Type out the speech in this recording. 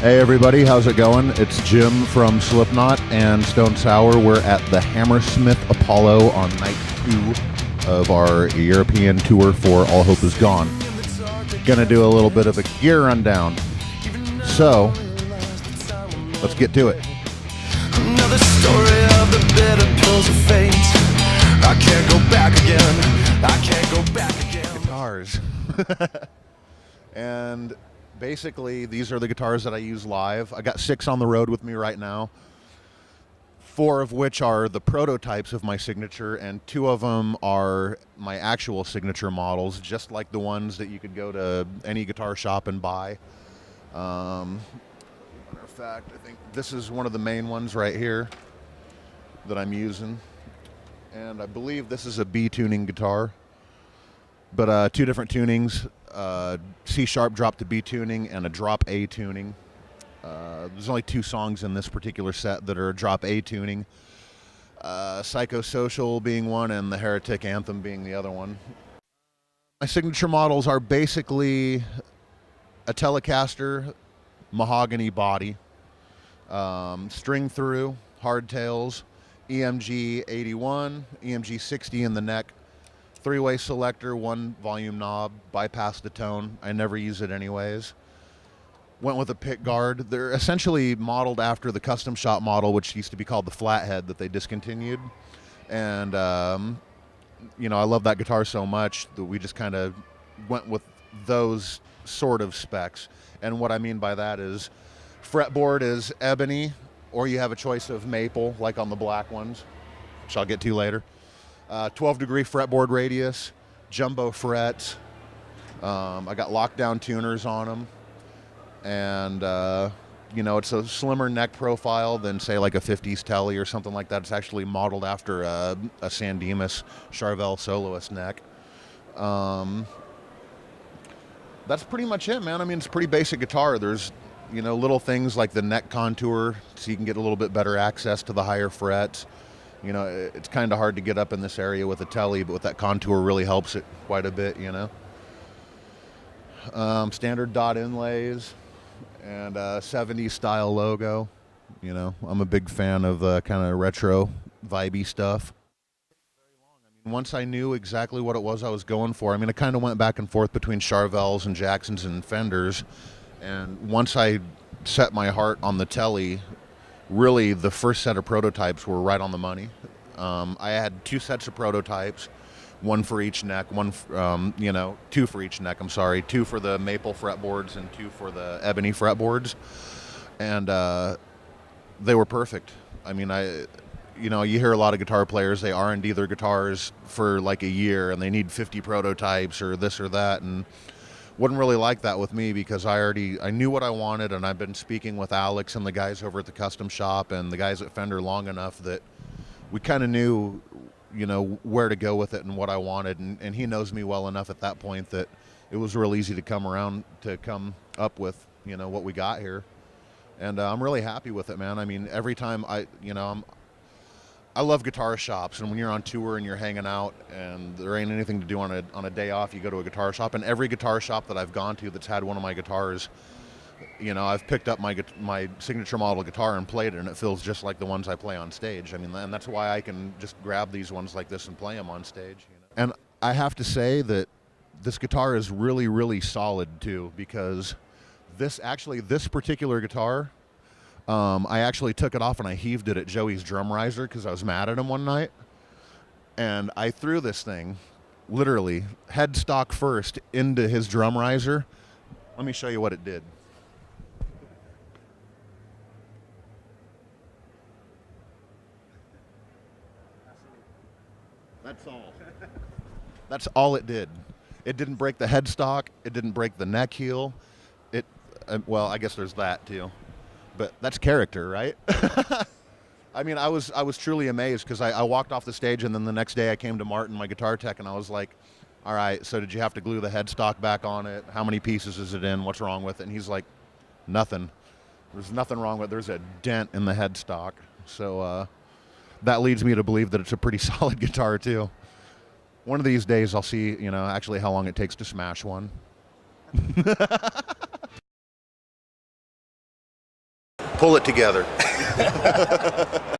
Hey everybody, how's it going? It's Jim from Slipknot and Stone Sour. We're at the Hammersmith Apollo on night 2 of our European tour for All Hope Is Gone. Gonna do a little bit of a gear rundown. So, let's get to it. Another story of the bitter pills of fate. I can't go back again. I can't go back again. Guitars. And basically, these are the guitars that I use live. I got 6 on the road with me right now, 4 of which are the prototypes of my signature, and 2 of them are my actual signature models, just like the ones that you could go to any guitar shop and buy. Matter of fact, I think this is one of the main ones right here that I'm using, and I believe this is a B tuning guitar, but 2 different tunings. C sharp drop to B tuning and a drop A tuning. There's only 2 songs in this particular set that are drop A tuning. Psychosocial being one and the Heretic Anthem being the other one. My signature models are basically a Telecaster mahogany body, string through, hardtails, EMG 81, EMG 60 in the neck, 3-way selector, 1 volume knob, bypass the tone. I never use it anyways. Went with a pick guard. They're essentially modeled after the custom shop model, which used to be called the Flathead, that they discontinued. And, I love that guitar so much that we just kind of went with those sort of specs. And what I mean by that is fretboard is ebony, or you have a choice of maple, like on the black ones, which I'll get to later. 12-degree fretboard radius, jumbo frets. I got lockdown tuners on them, and it's a slimmer neck profile than say like a 50s Tele or something like that. It's actually modeled after a San Dimas Charvel soloist neck. That's pretty much it, man. I mean, it's a pretty basic guitar. There's little things like the neck contour, so you can get a little bit better access to the higher frets. It's kind of hard to get up in this area with a Tele, but with that contour really helps it quite a bit, Standard dot inlays and 70s style logo. I'm a big fan of kind of retro vibey stuff. Once I knew exactly what it was I was going for, I kind of went back and forth between Charvels and Jacksons and Fenders. And once I set my heart on the Tele, really the first set of prototypes were right on the money. I had 2 sets of prototypes, 1 for each neck, 2 for each neck, 2 for the maple fretboards and 2 for the ebony fretboards. And they were perfect. You hear a lot of guitar players, they R&D their guitars for like a year and they need 50 prototypes or this or that, and wasn't really like that with me because I knew what I wanted, and I've been speaking with Alex and the guys over at the custom shop and the guys at Fender long enough that we kind of knew, where to go with it and what I wanted, and he knows me well enough at that point that it was real easy to come up with, what we got here, and I'm really happy with it, man. Every time I love guitar shops, and when you're on tour and you're hanging out and there ain't anything to do on a day off, you go to a guitar shop, and every guitar shop that I've gone to that's had one of my guitars, I've picked up my signature model guitar and played it, and it feels just like the ones I play on stage. And that's why I can just grab these ones like this and play them on stage. And I have to say that this guitar is really, really solid too, because this particular guitar, I actually took it off and I heaved it at Joey's drum riser because I was mad at him one night. And I threw this thing, literally, headstock first, into his drum riser. Let me show you what it did. That's all. That's all it did. It didn't break the headstock. It didn't break the neck heel. Well, I guess there's that too. But that's character, right? I was truly amazed because I walked off the stage, and then the next day I came to Martin, my guitar tech, and I was like, all right, so did you have to glue the headstock back on it? How many pieces is it in? What's wrong with it? And he's like, nothing. There's nothing wrong with it. There's a dent in the headstock. So that leads me to believe that it's a pretty solid guitar too. One of these days I'll see, actually how long it takes to smash one. pull it together.